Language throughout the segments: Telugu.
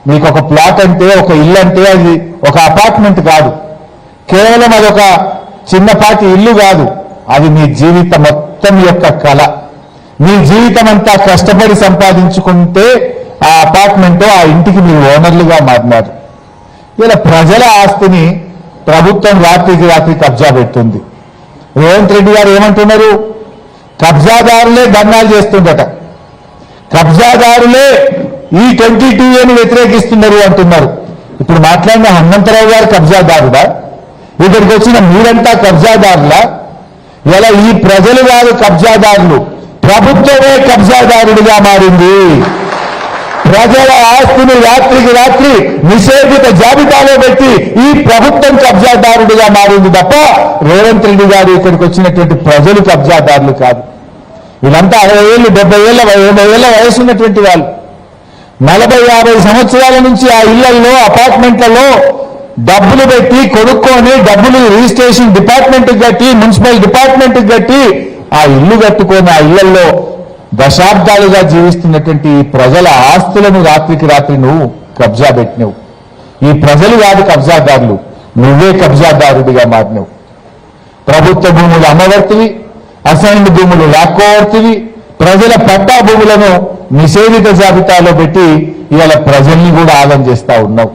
మీకు ఒక ప్లాట్ అంటే, ఒక ఇల్లు అంటే అది ఒక అపార్ట్మెంట్ కాదు, కేవలం అదొక చిన్నపాటి ఇల్లు కాదు, అది మీ జీవితం మొత్తం యొక్క కళ. మీ జీవితం అంతా కష్టపడి సంపాదించుకుంటే ఆ అపార్ట్మెంట్, ఆ ఇంటికి మీరు ఓనర్లుగా మారినారు. ఇలా ప్రజల ఆస్తిని ప్రభుత్వం రాత్రికి రాత్రి కబ్జా పెడుతుంది. రేవంత్ రెడ్డి గారు ఏమంటున్నారు? కబ్జాదారులే ధర్నాలు చేస్తుందట, కబ్జాదారులే ఈ 22A వ్యతిరేకిస్తున్నారు అంటున్నారు. ఇప్పుడు మాట్లాడిన హనుమంతరావు గారు కబ్జాదారుడా? ఇక్కడికి వచ్చిన మీరంతా కబ్జాదారులా? ఇలా ఈ ప్రజలు కాదు కబ్జాదారులు, ప్రభుత్వమే కబ్జాదారుడిగా మారింది. ప్రజల ఆస్తిని రాత్రికి రాత్రి నిషేధిత జాబితాలో పెట్టి ఈ ప్రభుత్వం కబ్జాదారుడిగా మారింది తప్ప రేవంత్ రెడ్డి గారు ఇక్కడికి వచ్చినటువంటి ప్రజలు కబ్జాదారులు కాదు. వీళ్ళంతా 60 ఏళ్ళు, 70 ఏళ్ళ, 80 ఏళ్ళ వయసు ఉన్నటువంటి వాళ్ళు 40-50 సంవత్సరాల నుంచి ఆ ఇళ్లలో, అపార్ట్మెంట్లలో డబ్బులు పెట్టి కొనుక్కొని, డబ్బులు రిజిస్ట్రేషన్ డిపార్ట్మెంట్కి కట్టి, మున్సిపల్ డిపార్ట్మెంట్కి కట్టి ఆ ఇల్లు కట్టుకొని ఆ ఇళ్లలో దశాబ్దాలుగా జీవిస్తున్నటువంటి ఈ ప్రజల ఆస్తులను రాత్రికి రాత్రి నువ్వు కబ్జా పెట్టినవు. ఈ ప్రజలు కాదు కబ్జాదారులు, నువ్వే కబ్జాదారుడిగా మారినవు. ప్రభుత్వ భూములు అమ్మవర్తివి, అసైన్డ్ భూములు లాక్కోవర్తివి, ప్రజల పట్టా భూములను నిషేధిత జాబితాలో పెట్టి ఇవాళ ప్రజల్ని కూడా ఆగం చేస్తా ఉన్నావు.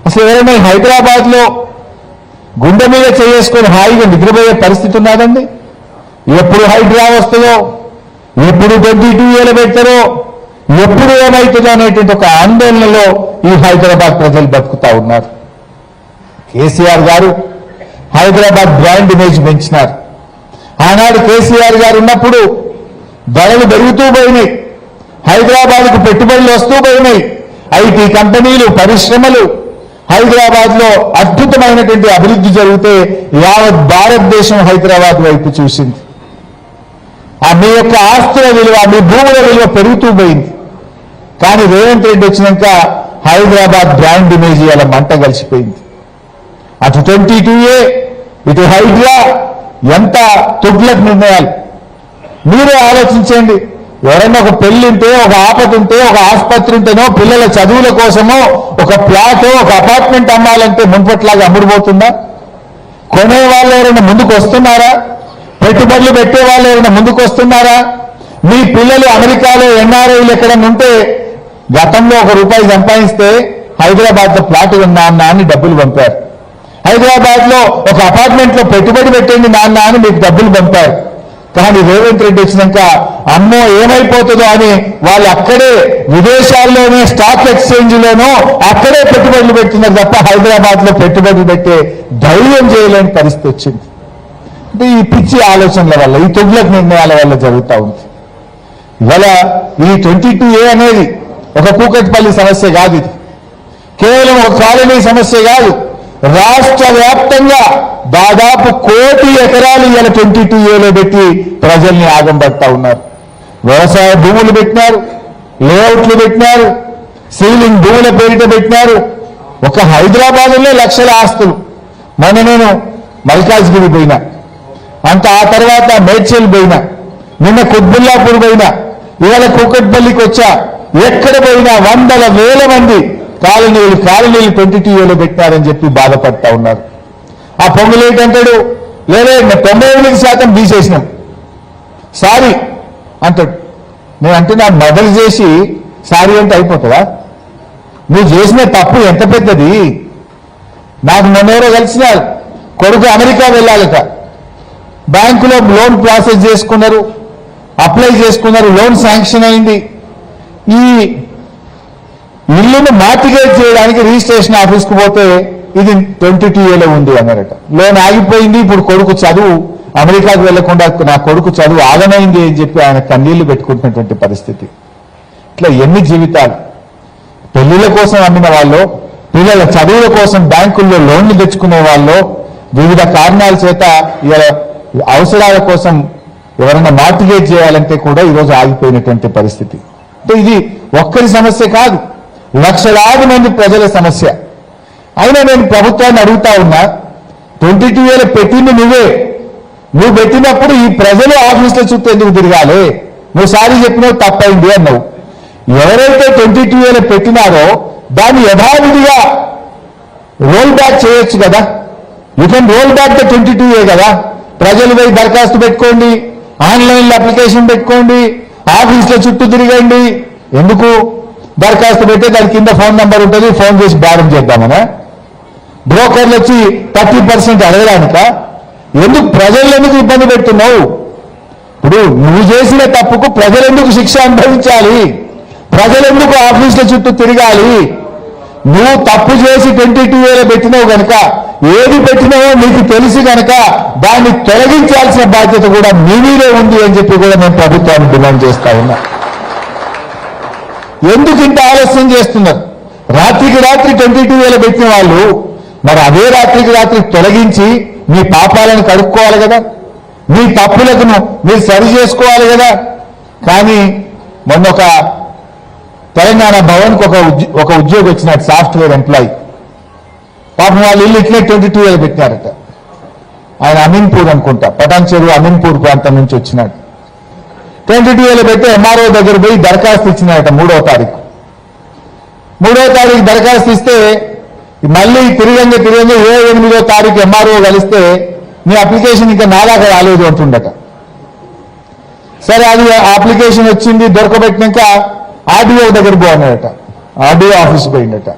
అసలు ఎవరైనా హైదరాబాద్ లో గుండె మీద చేసుకొని హాయిగా నిద్రపోయే పరిస్థితి ఉన్నదండి? ఎప్పుడు హైడ్రా వస్తుందో, ఎప్పుడు 22A పెడతారో, ఎప్పుడు ఏమవుతుందో అనేటువంటి ఒక ఆందోళనలో ఈ హైదరాబాద్ ప్రజలు బతుకుతా ఉన్నారు. కేసీఆర్ గారు హైదరాబాద్ బ్రాండ్ ఇమేజ్ పెంచినారు. ఆనాడు కేసీఆర్ గారు ఉన్నప్పుడు ధరలు పెరుగుతూ పోయినాయి, హైదరాబాద్కు పెట్టుబడులు వస్తూ పోయినాయి, ఐటీ కంపెనీలు, పరిశ్రమలు, హైదరాబాద్ లో అద్భుతమైనటువంటి అభివృద్ధి జరిగితే యావత్ భారతదేశం హైదరాబాద్ వైపు చూసింది. ఆ మీ యొక్క ఆస్తుల విలువ, మీ భూముల విలువ పెరుగుతూ పోయింది. కానీ రేవంత్ రెడ్డి వచ్చినాక హైదరాబాద్ బ్రాండ్ ఇమేజ్ ఇలా మంట కలిసిపోయింది. అటు 22A, ఇటు హైడ్రా, ఎంత తుగ్లక్ నిర్ణయాలు. మీరే ఆలోచించండి. ఎవరైనా ఒక పెళ్లి ఉంటే, ఒక ఆపద ఉంటే, ఒక ఆసుపత్రి ఉంటేనో, పిల్లల చదువుల కోసమో ఒక ప్లాట్, ఒక అపార్ట్మెంట్ అమ్మాలంటే మున్పట్లాగా అమ్ముడుపోతుందా? కొనే వాళ్ళు ఎవరైనా ముందుకు వస్తున్నారా? పెట్టుబడులు పెట్టే వాళ్ళు ఎవరైనా ముందుకు వస్తున్నారా? మీ పిల్లలు అమెరికాలో ఎన్ఆర్ఐలు ఎక్కడన్నా ఉంటే గతంలో ₹1 సంపాదిస్తే హైదరాబాద్ లో ప్లాట్ నాన్న అని డబ్బులు పంపారు. హైదరాబాద్ లో ఒక అపార్ట్మెంట్ లో పెట్టుబడి పెట్టండి నాన్న అని మీకు డబ్బులు పంపారు. కానీ రేవంత్ రెడ్డి వచ్చినాక అమ్మో ఏమైపోతుందో అని వాళ్ళు అక్కడే విదేశాల్లోనే స్టాక్ ఎక్స్చేంజ్లోనో అక్కడే పెట్టుబడులు పెడుతున్నారు తప్ప హైదరాబాద్ లో పెట్టుబడులు పెట్టే ధైర్యం చేయలేని పరిస్థితి వచ్చింది. అంటే ఈ పిచ్చి ఆలోచనల వల్ల, ఈ తుగ్లక్ నిర్ణయాల వల్ల జరుగుతూ ఉంది. ఇవాళ ఈ 22A అనేది ఒక కూకట్పల్లి సమస్య కాదు, ఇది కేవలం ఒక కాలనీ సమస్య కాదు. రాష్ట్ర వ్యాప్తంగా దాదాపు 1 కోటి ఎకరాలు ఇలా 22Aలో పెట్టి ప్రజల్ని ఆగం పడతా ఉన్నారు. వ్యవసాయ భూములు పెట్టినారు, లేఅవుట్లు పెట్టినారు, సీలింగ్ భూముల పేరిట పెట్టినారు. ఒక హైదరాబాద్లో లక్షల ఆస్తులు. మొన్న నేను మల్కాజ్గిరి పోయినా, అంత ఆ తర్వాత మేడ్చల్ పోయినా, నిన్న కుత్బుల్లాపూర్ పోయినా, ఇవాళ కూకట్పల్లికి వచ్చా. ఎక్కడ పోయినా వందల వేల మంది కాలనీలు 22Aలో పెట్టారని చెప్పి బాధపడతా ఉన్నారు. ఆ పొంగులేటంటాడు, లేదే 98% తీసేసినాం, సారీ అంటాడు. నేను అంటే నా బదులు చేసి సారీ అంటే అయిపోతుందా? నువ్వు చేసిన తప్పు ఎంత పెద్దది. నాకు మొన్నెవరో కలిసినారు, కొడుకు అమెరికా వెళ్ళాలట, బ్యాంకులో లోన్ ప్రాసెస్ చేసుకున్నారు, అప్లై చేసుకున్నారు, లోన్ శాంక్షన్ అయింది. ఈ ఇల్లును మార్టిగేజ్ చేయడానికి రిజిస్ట్రేషన్ ఆఫీస్కు పోతే ఇది 22Aలో ఉంది అన్నారట. లోన్ ఆగిపోయింది, ఇప్పుడు కొడుకు చదువు అమెరికాకు వెళ్లకుండా నా కొడుకు చదువు ఆగమైంది అని చెప్పి ఆయన కన్నీళ్లు పెట్టుకుంటున్నటువంటి పరిస్థితి. ఇట్లా ఎన్ని జీవితాలు. పెళ్లిళ్ళ కోసం అమ్మిన వాళ్ళు, పిల్లల చదువుల కోసం బ్యాంకుల్లో లోన్లు తెచ్చుకునే వాళ్ళు, వివిధ కారణాల చేత అవసరాల కోసం ఎవరైనా మార్టిగేజ్ చేయాలంటే కూడా ఈరోజు ఆగిపోయినటువంటి పరిస్థితి. అంటే ఇది ఒక్కరి సమస్య కాదు, లక్షలాది మంది ప్రజల సమస్య. అయినా నేను ప్రభుత్వాన్ని అడుగుతా ఉన్నా, 22Aలో పెట్టింది నువ్వే. నువ్వు పెట్టినప్పుడు ఈ ప్రజలు ఆఫీసుల చుట్టూ ఎందుకు తిరగాలి? నువ్వు సారీ చెప్పినావు, తప్పైంది అన్నావు. ఎవరైతే 22Aలో పెట్టినారో దాన్ని యథావిధిగా రోల్ బ్యాక్ చేయొచ్చు కదా. You can roll back the 22A కదా. ప్రజలు పోయి దరఖాస్తు పెట్టుకోండి, ఆన్లైన్లో అప్లికేషన్ పెట్టుకోండి, ఆఫీసులో చుట్టూ తిరగండి. ఎందుకు దరఖాస్తు పెడితే దాని కింద ఫోన్ నెంబర్ ఉంటుంది, ఫోన్ చేసి బేరం చేద్దామనా? బ్రోకర్లు వచ్చి 30% అడగడానిక? ఎందుకు ప్రజలు ఎందుకు ఇబ్బంది పెడుతున్నావు? ఇప్పుడు నువ్వు చేసిన తప్పుకు ప్రజలెందుకు శిక్ష అనుభవించాలి? ప్రజలెందుకు ఆఫీసుల చుట్టూ తిరగాలి? నువ్వు తప్పు చేసి 22Aలో పెట్టినావు కనుక, ఏది పెట్టినావో నీకు తెలిసి కనుక దాన్ని తొలగించాల్సిన బాధ్యత కూడా మీ మీదే ఉంది అని చెప్పి కూడా నేను ప్రభుత్వాన్ని డిమాండ్ చేస్తా ఉన్నా. ఎందుకు ఇంత ఆలస్యం చేస్తున్నారు? రాత్రికి రాత్రి 22Aలో పెట్టిన వాళ్ళు మరి అదే రాత్రికి రాత్రి తొలగించి మీ పాపాలను కడుక్కోవాలి కదా, మీ తప్పులకు మీరు సరి చేసుకోవాలి కదా. కానీ మొన్న ఒక తెలంగాణ భవన్కి ఒక ఉద్యోగి వచ్చినట్టు, సాఫ్ట్వేర్ ఎంప్లాయీ, పాపం వాళ్ళు ఇల్లు ఇట్లే 22Aలో పెట్టినారట. ఆయన అమీన్పూర్ అనుకుంటా, పటాన్ చెరువు అమీన్పూర్ ప్రాంతం నుంచి వచ్చినాడు. 22Aలో పెట్టి ఎంఆర్ఓ దగ్గర పోయి దరఖాస్తు ఇచ్చినారట 3వ తారీఖు. 3వ తారీఖు దరఖాస్తు ఇస్తే మళ్ళీ తిరిగంగా 8వ తారీఖు ఎంఆర్ఓ కలిస్తే మీ అప్లికేషన్ ఇంకా నా దాకా రాలేదు అంటుండట. సరే, అది అప్లికేషన్ వచ్చింది, దొరకబెట్టినాక ఆర్డీఓ దగ్గర పోయినాడట, ఆర్డీఓ ఆఫీస్ పోయిందట.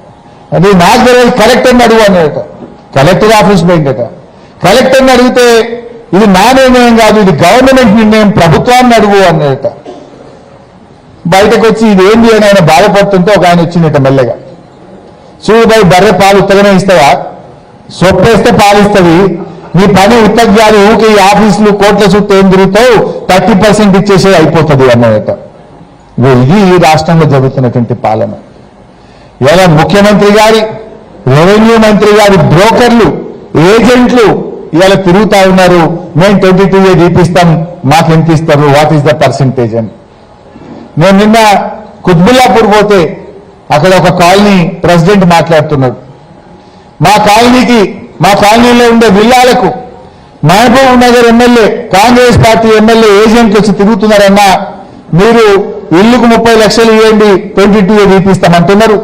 అది నాకు తెలియదు, కలెక్టర్ని అడుగు అన్నాడట. కలెక్టర్ ఆఫీస్ పోయిందట. కలెక్టర్ని అడిగితే ఇది నా నిర్ణయం కాదు, ఇది గవర్నమెంట్ నిర్ణయం, ప్రభుత్వాన్ని అడుగు అన్నాడట. బయటకు వచ్చి ఇది ఏంది అని ఆయన బాధపడుతుంటే ఒక ఆయన వచ్చిందట మెల్లగా. చూడుబాయి, బర్రె పాలు ఉత్తగానే ఇస్తావా? సొప్పేస్తే పాలు ఇస్తుంది. నీ పని ఉత్తగ కాదు, ఊకే ఈ ఆఫీసులు కోట్ల చుట్టూ ఏం తిరుగుతావు, 30% ఇచ్చేసే అయిపోతుంది అన్నాడట. ఇది ఈ రాష్ట్రంలో జరుగుతున్నటువంటి పాలన. ఇలా ముఖ్యమంత్రి గారి, రెవెన్యూ మంత్రి గారి బ్రోకర్లు, ఏజెంట్లు ఇవాళ తిరుగుతా ఉన్నారు. మేము 22A తీపిస్తాం, మాకు ఎంత ఇస్తారు, వాట్ ఈస్ ద పర్సంటేజ్ అని. నేను నిన్న కుత్బుల్లాపూర్ పోతే అక్కడ ఒక కాలనీ ప్రెసిడెంట్ మాట్లాడుతున్నాడు. మా కాలనీలో ఉండే విల్లాలకు Mahbub Nagar MLA, Congress party MLA ఏజెంట్లు వచ్చి తిరుగుతున్నారన్నా, మీరు ఇల్లుకు 30 లక్షలు ఇవ్వండి 22A తీపిస్తామంటున్నారు.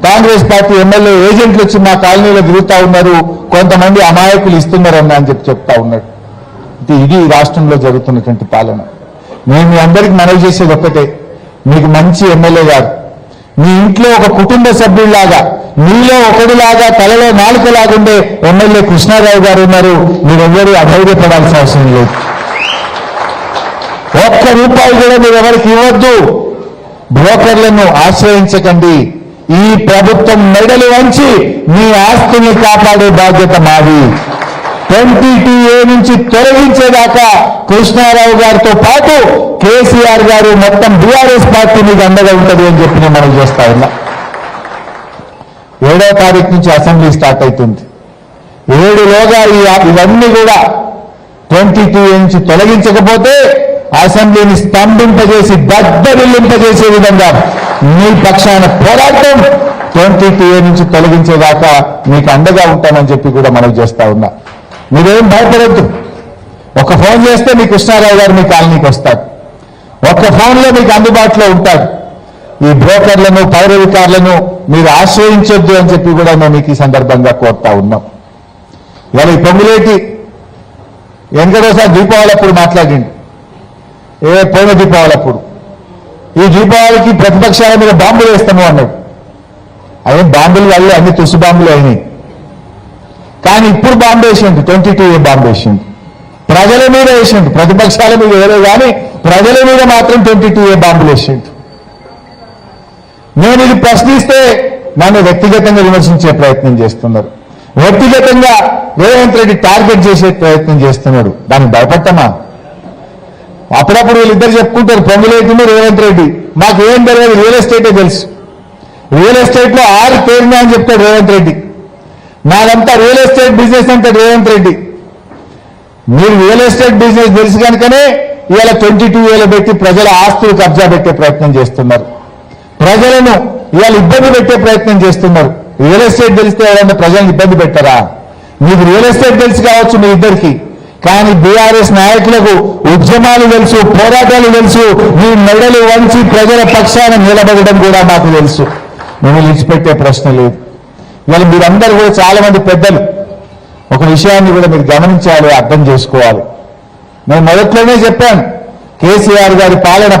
కాంగ్రెస్ పార్టీ ఎమ్మెల్యే ఏజెంట్లు వచ్చి మా కాలనీలో తిరుగుతా ఉన్నారు, కొంతమంది అమాయకులు ఇస్తున్నారన్నా అని చెప్తా ఉన్నాడు. ఇది రాష్ట్రంలో జరుగుతున్నటువంటి పాలన. నేను మీ అందరికీ మనవి చేసేది ఒక్కటే, మీకు మంచి ఎమ్మెల్యే గారు, మీ ఇంట్లో ఒక కుటుంబ సభ్యుల్లాగా, మీలో ఒకటిలాగా, తలలో నాలుకలాగుండే ఎమ్మెల్యే కృష్ణారావు గారు ఉన్నారు. మీరెవ్వరూ అధైర్యపడాల్సిన అవసరం లేదు. ఒక్క రూపాయి కూడా మీరు ఎవరికి ఇవ్వద్దు. బ్రోకర్లను ఆశ్రయించకండి. ఈ ప్రభుత్వం మెడలు వంచి మీ ఆస్తిని కాపాడే బాధ్యత మాది. 22A నుంచి తొలగించేదాకా కృష్ణారావు గారితో పాటు కేసీఆర్ గారు, మొత్తం బీఆర్ఎస్ పార్టీ మీకు అండగా ఉంటుంది అని చెప్పి నేను మనం చేస్తా ఉన్నా. 7వ తారీఖు నుంచి అసెంబ్లీ స్టార్ట్ అవుతుంది. 7లోగా ఇవన్నీ కూడా 22A నుంచి తొలగించకపోతే అసెంబ్లీని స్తంభింపజేసి దద్దరిల్లింపజేసే విధంగా మీ పక్షాన పోరాటం 22A నుంచి తొలగించేదాకా మీకు అండగా ఉంటామని చెప్పి కూడా మనం చేస్తా ఉన్నా. మీరేం భయపడద్దు. ఒక ఫోన్ చేస్తే మీ కృష్ణారావు గారు మీ కాలనీకి వస్తాడు. ఒక్క ఫోన్లో మీకు అందుబాటులో ఉంటాడు. ఈ బ్రోకర్లను, పౌరవికారులను మీరు ఆశ్రయించొద్దు అని చెప్పి కూడా మేము మీకు ఈ సందర్భంగా కోరుతా ఉన్నాం. ఇవాళ ఈ పొంగులేటి వెంకటోసారి దీపావళి అప్పుడు మాట్లాడిండు. పోయిన దీపావళి అప్పుడు, ఈ దీపావళికి ప్రతిపక్షాల మీద బాంబులు వేస్తాము అన్నాడు. అదే బాంబులు వల్లే అన్ని తుసు బాంబులు అయినాయి. కానీ ఇప్పుడు బాంబు వేసిండు, 22A బాంబు వేసిండు. ప్రజల మీద వేసిండు, ప్రతిపక్షాల మీద వేరే కానీ ప్రజల మీద మాత్రం 22A బాంబులు వేసిండు. నేను ఇది ప్రశ్నిస్తే నన్ను వ్యక్తిగతంగా విమర్శించే ప్రయత్నం చేస్తున్నారు. వ్యక్తిగతంగా రేవంత్ రెడ్డి టార్గెట్ చేసే ప్రయత్నం చేస్తున్నాడు. దానికి భయపడతామా? అప్పుడప్పుడు వీళ్ళిద్దరు చెప్పుకుంటారు, పొంగులేటిని రేవంత్ రెడ్డి. మాకు ఏం తెలియదు, రియల్ ఎస్టేటే తెలుసు. రియల్ ఎస్టేట్లో 6 పేరున్నా అని చెప్తాడు రేవంత్ రెడ్డి. నాదంతా రియల్ ఎస్టేట్ బిజినెస్ అంటాడు రేవంత్ రెడ్డి. మీరు రియల్ ఎస్టేట్ బిజినెస్ తెలుసు కనుకనే ఇవాళ 22Aలో పెట్టి ప్రజల ఆస్తులు కబ్జా పెట్టే ప్రయత్నం చేస్తున్నారు. ప్రజలను ఇవాళ ఇబ్బంది పెట్టే ప్రయత్నం చేస్తున్నారు. రియల్ ఎస్టేట్ తెలిస్తే ఎవరైనా ప్రజలను ఇబ్బంది పెట్టారా? మీకు రియల్ ఎస్టేట్ తెలుసు కావచ్చు మీ ఇద్దరికి, కానీ బీఆర్ఎస్ నాయకులకు ఉద్యమాలు తెలుసు, పోరాటాలు తెలుసు. మీ మెడలు వంచి ప్రజల పక్షాన నిలబడడం కూడా మాకు తెలుసు. మిమ్మల్ని విడిచిపెట్టే ప్రశ్న లేదు. ఇవాళ మీరందరూ కూడా చాలా మంది పెద్దలు ఒక విషయాన్ని కూడా మీరు గమనించాలి, అర్థం చేసుకోవాలి. నేను మొదట్లోనే చెప్పాను, కేసీఆర్ గారి పాలన